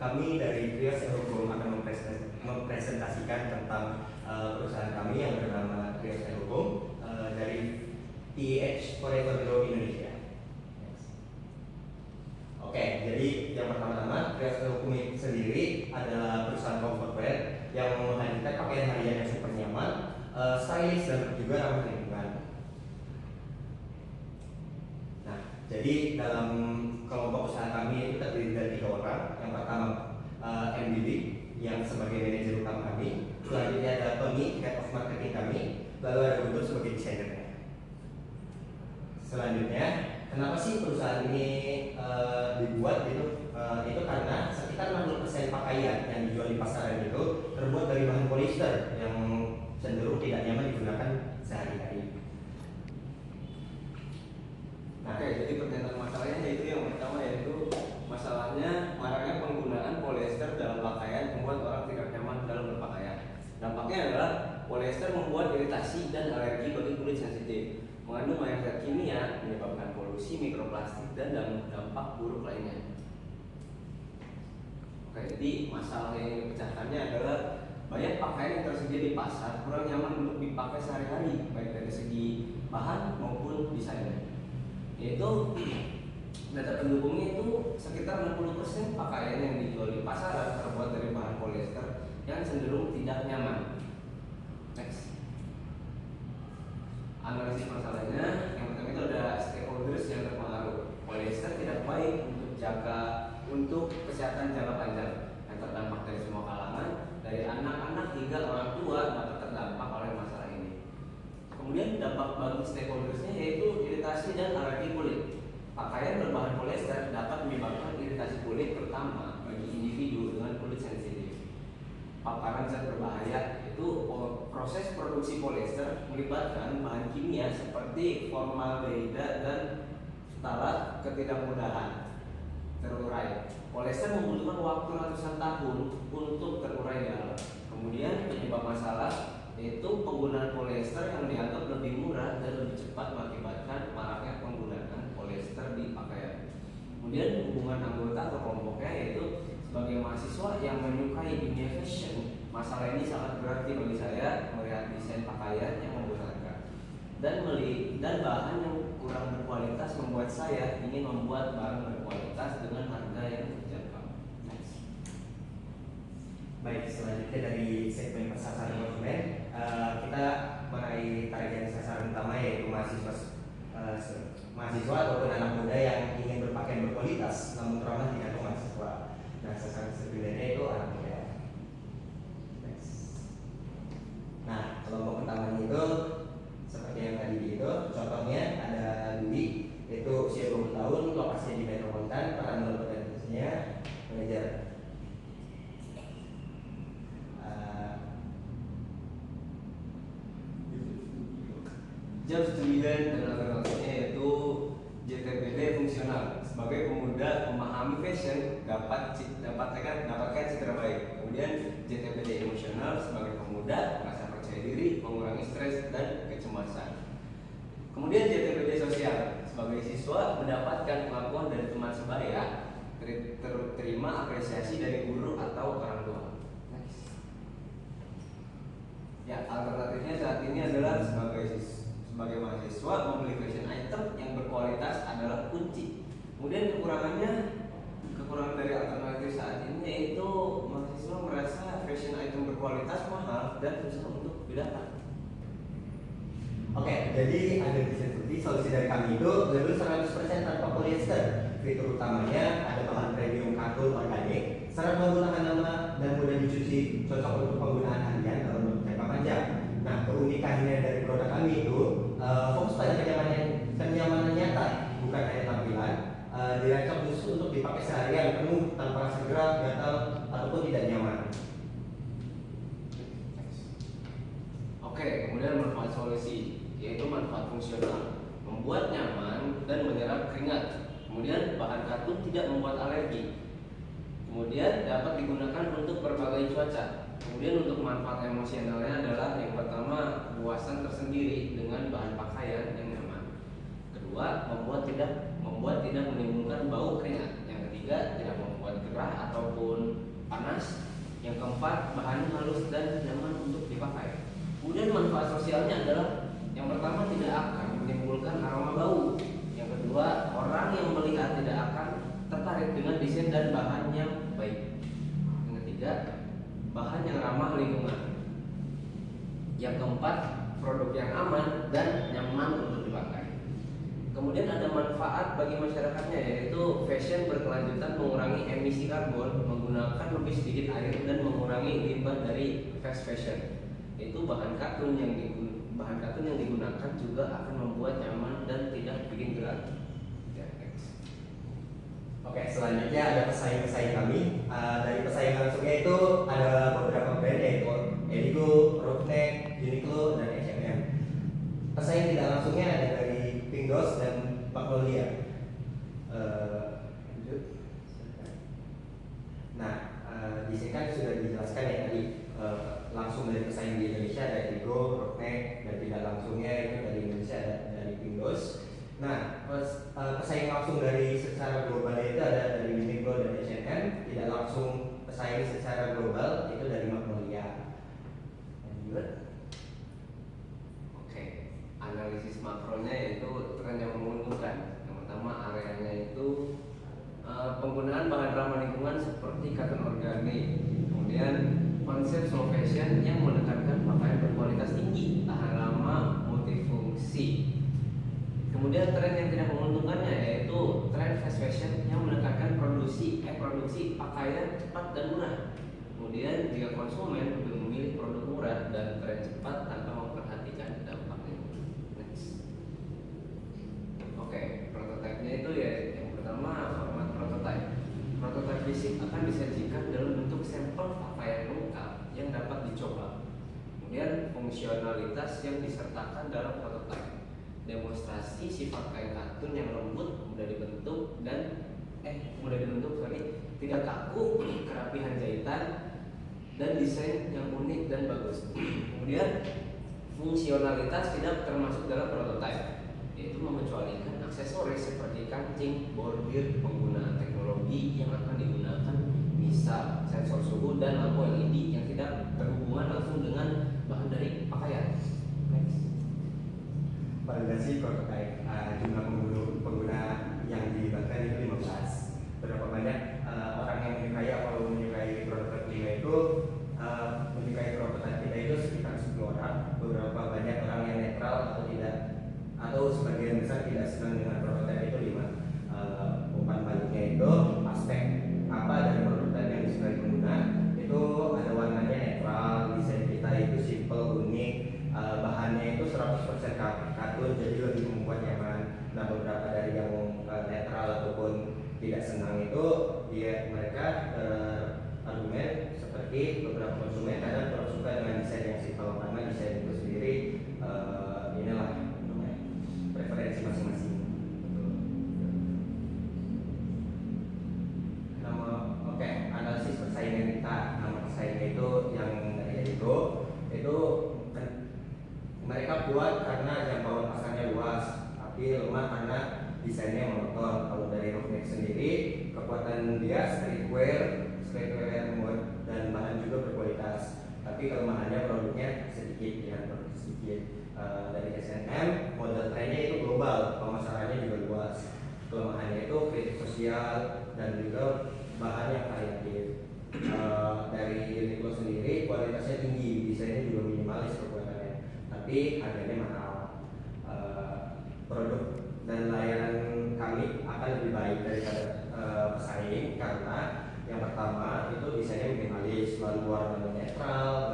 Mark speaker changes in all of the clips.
Speaker 1: kami dari Trios Hukum akan mempresentasikan tentang perusahaan kami yang bernama Trios Hukum dari TH Forever Grow Indonesia. Oke, jadi yang pertama-tama Trios Hukum sendiri adalah perusahaan comfortwear yang menghadirkan pakaian harian yang super nyaman, stylish dan juga ramah lingkungan. Nah, jadi dalam kelompok usaha kami itu terdiri dari 3 orang. Yang pertama MDB yang sebagai manajer utama kami, selanjutnya ada Tony, head of marketing kami, lalu ada Guntur sebagai desainernya. Selanjutnya, kenapa sih perusahaan ini dibuat gitu? Itu karena sekitar 60% pakaian yang dijual di pasaran itu terbuat dari bahan polyester yang cenderung tidak nyaman digunakan sehari-hari.
Speaker 2: Nah, jadi pertanyaan masalahnya yaitu yang pertama yaitu masalahnya maraknya penggunaan polyester dalam pakaian membuat orang tidak nyaman dalam berpakaian. Dampaknya adalah polyester membuat iritasi dan alergi bagi kulit sensitif, mengandung banyak zat kimia, menyebabkan polusi mikroplastik dan dampak buruk lainnya. Oke, jadi masalah yang dipecahkannya adalah banyak pakaian yang tersedia di pasar kurang nyaman untuk dipakai sehari-hari, baik dari segi bahan maupun desainnya. Yaitu data pendukungnya itu sekitar 60% pakaian yang dijual di pasaran terbuat dari bahan polyester yang cenderung tidak nyaman. Next. Analisis masalahnya, yang pertama itu ada stakeholders yang terpengaruh. Polyester tidak baik untuk kesehatan jangka panjang, yang terdampak dari semua kalangan, dari anak-anak hingga orang tua dapat terdampak oleh masalah ini. Kemudian dampak bagi stakeholdersnya yaitu iritasi dan alergi kulit. Pakaian berbahan polyester dapat menyebabkan iritasi kulit, terutama bagi individu dengan kulit sensitif. Paparan zat berbahaya itu proses produksi polyester melibatkan bahan kimia seperti formaldehyde dan ftalat ketidakmudahan terurai. Polyester membutuhkan waktu ratusan tahun untuk terurai di alam. Kemudian penyebab masalah yaitu penggunaan polyester yang dianggap lebih murah dan lebih cepat mengakibatkan maraknya penggunaan polyester di pakaian. Kemudian hubungan anggota atau kelompoknya yaitu sebagai mahasiswa yang menyukai dunia fashion, masalah ini sangat berarti bagi saya melihat desain pakaian yang membosankan dan bahan yang kurang berkualitas membuat saya ingin membuat barang berkualitas dengan harga yang terjangkau.
Speaker 1: Baik, selanjutnya dari segmen persasaran konsumen, kita meraih target sasaran utama yaitu mahasiswa ataupun anak muda yang ingin berpakaian berkualitas namun ramah di kantong mahasiswa. Nah, sasaran sebenarnya itu anak muda. Nah, kelompok pertamanya itu seperti yang tadi itu, contohnya ada Dwi, itu usia 20 tahun, lokasinya di Metropolitan, peran organisasinya manajer.
Speaker 2: Jam 9 dan alternatifnya yaitu JTBD fungsional. Sebagai pemuda memahami fashion dapatkan citra baik. Kemudian JTBD emosional sebagai pemuda merasa percaya diri, mengurangi stres dan kecemasan. Kemudian JTBD sosial sebagai siswa mendapatkan pengakuan dari teman sebaya, terima apresiasi dari guru atau orang tua. Ya, alternatifnya saat ini adalah sebagai mahasiswa membeli fashion item yang berkualitas adalah kunci. Kemudian kekurangan dari alternatif saat ini yaitu mahasiswa merasa fashion item berkualitas mahal dan susah untuk didapat.
Speaker 1: Oke, jadi ada di solusi dari kami itu label 100% tanpa polyester. Fitur utamanya ada bahan premium katun organik, syarat menggunakan nama dan mudah dicuci, cocok untuk penggunaan harian dalam bentuk jangka panjang. Nah, keunikannya dari produk kami itu fokus pada kenyamanan nyata, bukan hanya tampilan. Dirancang khusus untuk dipakai seharian penuh tanpa rasa gerak, gatal ataupun tidak nyaman.
Speaker 2: Oke, kemudian manfaat solusi yaitu manfaat fungsional, membuat nyaman dan menyerap keringat. Kemudian bahan katun tidak membuat alergi. Kemudian dapat digunakan untuk berbagai cuaca. Kemudian untuk manfaat emosionalnya adalah yang pertama kepuasan tersendiri dengan bahan pakaian yang nyaman. Kedua, membuat tidak menimbulkan bau keringat. Yang ketiga, tidak membuat gerah ataupun panas. Yang keempat, bahannya halus dan nyaman untuk dipakai. Kemudian manfaat sosialnya adalah yang pertama, tidak akan menimbulkan aroma bau. Yang kedua, orang yang melihat tidak akan tertarik dengan desain dan bahan yang baik. Yang ketiga, bahan yang ramah lingkungan. Yang keempat, produk yang aman dan nyaman untuk dipakai. Kemudian ada manfaat bagi masyarakatnya, yaitu fashion berkelanjutan mengurangi emisi karbon, menggunakan lebih sedikit air dan mengurangi limbah dari fast fashion. Itu bahan katun yang digunakan juga akan membuat nyaman dan tidak bikin gerah. Ya, next.
Speaker 1: Oke, selanjutnya ada pesaing-pesaing kami. Dari pesaing langsungnya itu ada beberapa brand, yaitu Eligo, Rockneck, Uniqlo, dan H&M. Pesaing tidak langsungnya ada dari Pringles dan Magnolia. Lanjut. Nah, di sini kan sudah dijelaskan ya tadi, langsung dari pesaing di Indonesia ada Eligo, Rockneck, dan tidak langsungnya itu dari Indonesia ada dari Pringles. Nah, pesaing langsung dari secara global itu ada dari Uniqlo dan H&M. Tidak langsung pesaing secara global itu dari Magnolia. Lanjut.
Speaker 2: Oke, analisis makronya yaitu tren yang menguntungkan. Yang pertama, areanya itu penggunaan bahan ramah lingkungan seperti katun organik. Kemudian konsep slow fashion yang menekankan pakaian berkualitas tinggi, tahan lama, multifungsi. Kemudian tren yang tidak menguntungkannya yaitu tren fast fashion yang menekankan produksi pakaian cepat dan murah. Kemudian jika konsumen lebih memilih produk murah dan tren cepat tanpa memperhatikan dampaknya. Next. Oke, prototipenya itu ya yang pertama, format prototipe. Prototipe fisik akan disajikan dalam bentuk sampel pakaian lengkap yang dapat dicoba. Kemudian fungsionalitas yang disertakan dalam prototipe. Demonstrasi sifat kain katun yang lembut, mudah dibentuk, tidak kaku, kerapihan jahitan, dan desain yang unik dan bagus. Kemudian fungsionalitas tidak termasuk dalam prototipe, yaitu mengecualikan aksesoris seperti kancing, bordir, penggunaan teknologi yang akan digunakan, misal sensor suhu dan lampu LED yang tidak berhubungan langsung dengan bahan dari pakaian. Next.
Speaker 1: Validasi prototipe, jumlah pengguna yang dilibatkan itu 15. Berapa banyak orang yang menyukai prototipe kita itu, menyukai prototipe kita itu sekitar 10 orang. Beberapa banyak orang yang netral atau tidak, atau sebagian besar tidak senang dengan prototipe itu 5. Umpan baliknya itu aspek apa dari prototipe yang disukai pengguna itu ada warnanya netral, desain kita itu simple, unik, bahannya itu 100% katun, jadi lebih membuat nyaman. Nah, beberapa dari yang netral ataupun tidak senang itu mereka argumen seperti beberapa konsumen kadang kurang suka dengan desain yang simpel, karena desain itu sendiri preferensi masing-masing. Analisis persaingan kita. Nama persaingan itu yang dari Eligo itu mereka kuat karena jangkauan pasarnya luas, tapi lemah karena desainnya monoton. Kalau dari Rockneck sendiri, kekuatan dia streetwear dan bahan juga berkualitas, tapi kelemahannya produknya sedikit. Dari H&M, model trennya itu global, pemasarannya juga luas. Kelemahannya itu kritik sosial dan juga bahan yang variatif. Dari Uniqlo sendiri kualitasnya tinggi, desainnya juga minimalis perbuatannya, tapi harganya mahal. Produk dan layanan kami akan lebih baik daripada pesaing karena yang pertama itu desainnya minimalis, lalu warnanya netral,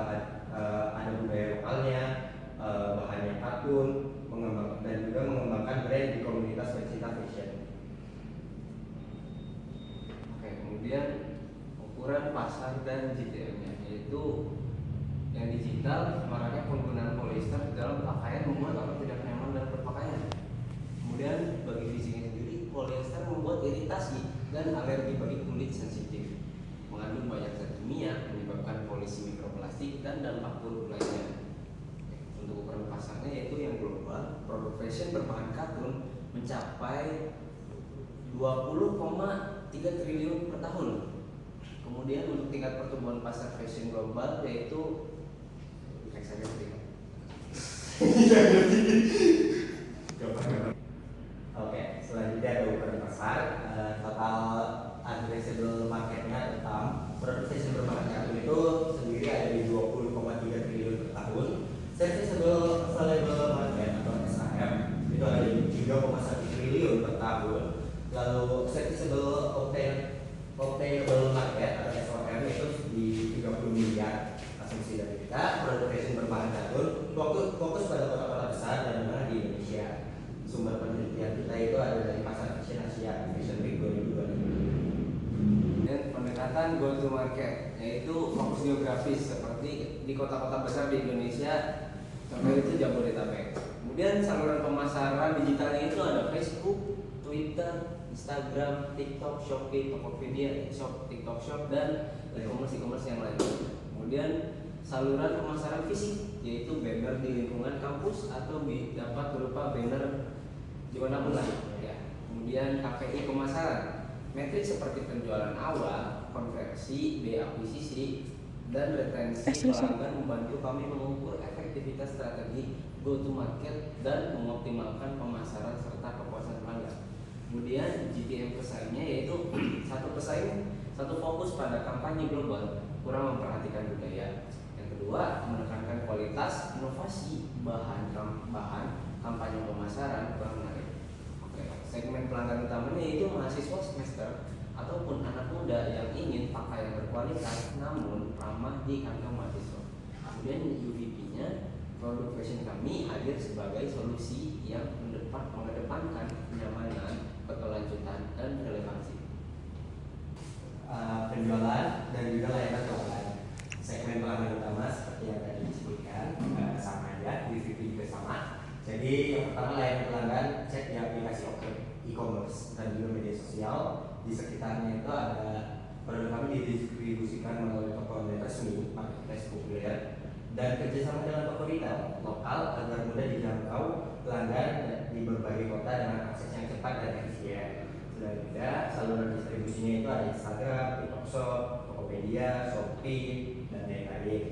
Speaker 1: ada budaya lokalnya, bahannya katun, dan juga mengembangkan brand di komunitas pencinta fashion.
Speaker 2: Oke, kemudian ukuran pasar dan GTM-nya, yaitu yang digital, maraknya penggunaan polyester dalam pakaian membuat orang tidak nyaman dalam berpakaian. Kemudian bagi fisiknya sendiri, polyester membuat iritasi dan alergi bagi kulit sensitif, mengandung banyak zat kimia, menyebabkan polusi mikroplastik dan dampak buruk lainnya. Untuk ukuran pasarnya yaitu yang global, produk fashion berbahan katun mencapai 2 20,3 triliun per tahun. Kemudian untuk tingkat pertumbuhan pasar fashion global yaitu cek saja sedikit.
Speaker 1: Oke, selanjutnya ada ukuran pasar. Total addressable marketnya tentang produk fashion berbahan katun itu sendiri ada di 20,3 triliun per tahun. Serviceable available market atau SAM itu ada di 3,1 triliun per tahun. Lalu serviceable obtainable market atau SOM itu di 30 miliar. Asumsi dari kita produk fashion berbahan katun fokus pada kota-kota besar dan menengah di Indonesia. Sumber penelitian kita itu ada dari pasar fashion Asia Fashion Week 2022.
Speaker 2: Dan pendekatan go to market yaitu fokus geografis seperti di kota-kota besar di Indonesia, contohnya itu Jabodetabek. Kemudian saluran pemasaran digitalnya itu ada Facebook, Twitter, Instagram, TikTok, Shopee, Tokopedia, TikTok Shop dan e-commerce yang lain. Kemudian saluran pemasaran fisik yaitu banner di lingkungan kampus atau dapat berupa banner dimanapun lah ya. Kemudian KPI pemasaran, metrik seperti penjualan awal, konversi, biaya akuisisi, dan retensi pelanggan membantu kami mengukur efektivitas strategi go to market dan mengoptimalkan pemasaran serta kepuasan pelanggan. Kemudian GTM pesaingnya yaitu satu fokus pada kampanye global, kurang memperhatikan budaya. Yang kedua, menekankan kualitas, inovasi, bahan kampanye pemasaran kurang menarik. Segmen pelanggan utamanya yaitu mahasiswa semester ataupun anak muda yang ingin pakaian berkualitas namun ramah di kantong mahasiswa. Kemudian UVP-nya, produk fashion kami hadir sebagai solusi yang mengedepankan kenyamanan, berkelanjutan, dan relevansi.
Speaker 1: Penjualan dan juga layanan pelanggan. Segmen pelanggan utama seperti yang tadi disebutkan sama aja, UVP juga sama. Jadi yang pertama layanan pelanggan cek di aplikasi e-commerce dan juga media sosial. Di sekitarnya itu ada produk kami didistribusikan melalui toko online resmi, marketplace populer, dan kerjasama dengan toko retail lokal agar mudah dijangkau pelanggan di berbagai kota dengan akses yang cepat dan efisien. Selain juga saluran distribusinya itu ada Instagram, TikTok Shop, Tokopedia, Shopee, dan lain-lain.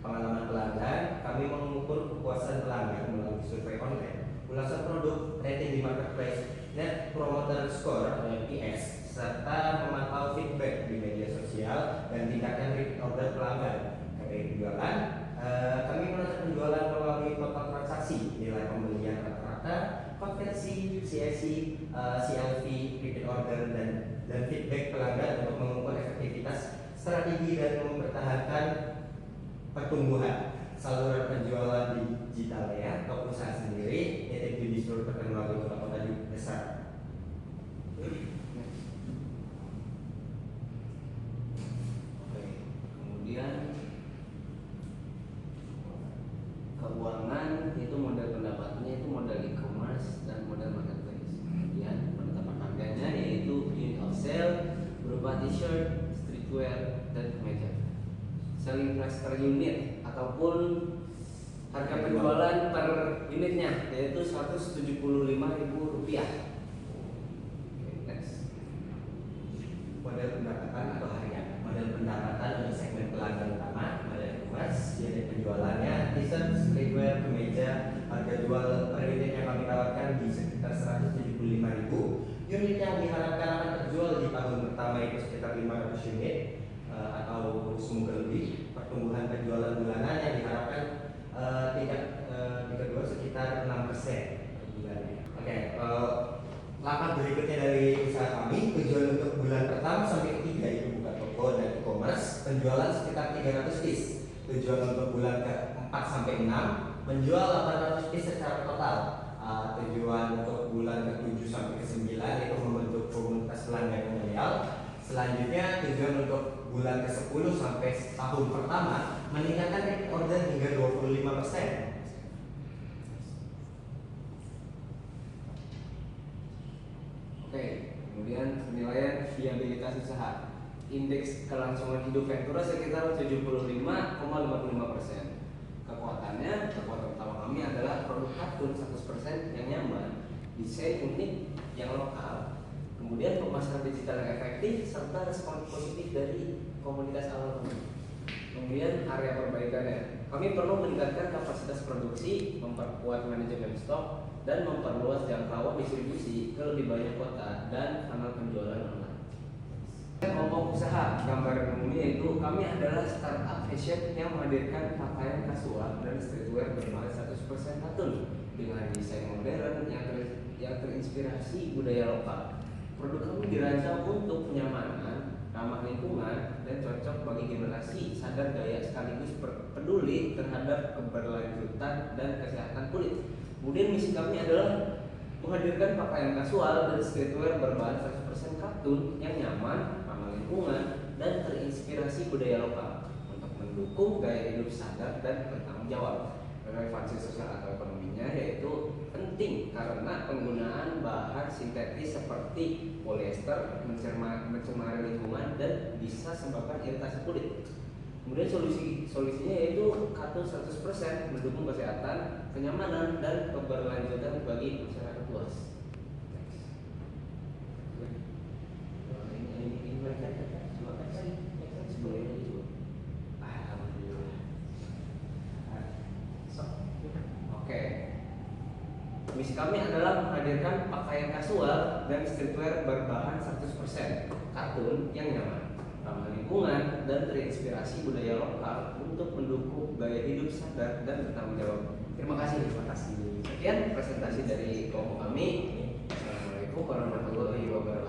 Speaker 1: Pengalaman pelanggan, kami mengukur kepuasan pelanggan melalui survei online, ulasan produk, rating di marketplace, net promoter score atau NPS, serta memantau feedback di media sosial dan tingkatkan repeat order pelanggan. Dari penjualan, kami melakukan penjualan melalui total transaksi, nilai pembelian rata-rata, konversi, CSC, CLV, repeat order, dan feedback pelanggan untuk mengukur efektivitas strategi dan mempertahankan pertumbuhan. Saluran penjualan digital ya, atau usaha sendiri, yaitu di seluruh terkenal di kota-kota besar.
Speaker 2: Kemudian keuangan itu model pendapatnya itu model e-commerce dan model marketplace. Kemudian penetapan harganya yaitu unit of sale berupa t-shirt, streetwear, dan kemeja. Selling price per unit ataupun harga penjualan per unitnya yaitu Rp175.000.
Speaker 1: Model pendapatan atau harga. Model pendapatan untuk segmen pelanggan utama, model e-commerce, jadi penjualannya t-shirt, streetwear, kemeja, harga jual per unit yang kami tawarkan di sekitar Rp175.000. Unit yang diharapkan akan terjual di tahun pertama itu sekitar 500 unit atau semoga lebih. Pertumbuhan penjualan bulanan yang diharapkan tingkat kedua sekitar 6% per bulannya. Oke, langkah berikutnya dari usaha kami, tujuan untuk bulan pertama sampai ketiga itu buka toko dan e-commerce, penjualan sekitar 300 piece. Tujuan untuk bulan ke-4 sampai 6 menjual 800 piece secara total. Tujuan untuk bulan ke-7 sampai ke-9 itu membentuk komunitas pelanggan yang loyal. Selanjutnya tujuan untuk bulan ke-10 sampai tahun pertama meningkatkan repeat order hingga 25%.
Speaker 2: Oke, kemudian penilaian viabilitas usaha. Indeks kelangsungan hidup Ventura sekitar 75,55%. Kekuatan utama kami adalah produk katun 100% yang nyaman, desain unik yang lokal, kemudian kemudian pemasaran digital yang efektif serta respon positif dari komunitas awal. Kemudian area perbaikannya, kami perlu meningkatkan kapasitas produksi, memperkuat manajemen stok, dan memperluas jangkauan distribusi ke lebih banyak kota dan kanal penjualan online. Kelompok usaha, gambaran umumnya itu kami adalah startup fashion yang menghadirkan pakaian kasual dan streetwear berbahan 100% katun dengan desain modern yang terinspirasi budaya lokal. Produk kami dirancang untuk kenyamanan, ramah lingkungan, dan cocok bagi generasi sadar gaya sekaligus peduli terhadap keberlanjutan dan kesehatan kulit. Kemudian misi kami adalah menghadirkan pakaian kasual dan streetwear berbahan 100% katun yang nyaman, ramah lingkungan, dan terinspirasi budaya lokal untuk mendukung gaya hidup sadar dan bertanggung jawab. Relevansi sosial atau ekonominya yaitu penting karena penggunaan bahan sintetis seperti polyester mencemari lingkungan dan bisa sebabkan iritasi kulit. Kemudian solusinya yaitu katun 100% mendukung kesehatan, kenyamanan, dan keberlanjutan bagi masyarakat luas. Oke. Misi kami adalah menghadirkan pakaian kasual dan streetwear berbahan 100% katun yang nyaman, ramah lingkungan, dan terinspirasi budaya lokal untuk mendukung gaya hidup sadar dan bertanggung jawab. Terima kasih. Sekian presentasi dari kelompok kami. Assalamualaikum warahmatullahi wabarakatuh.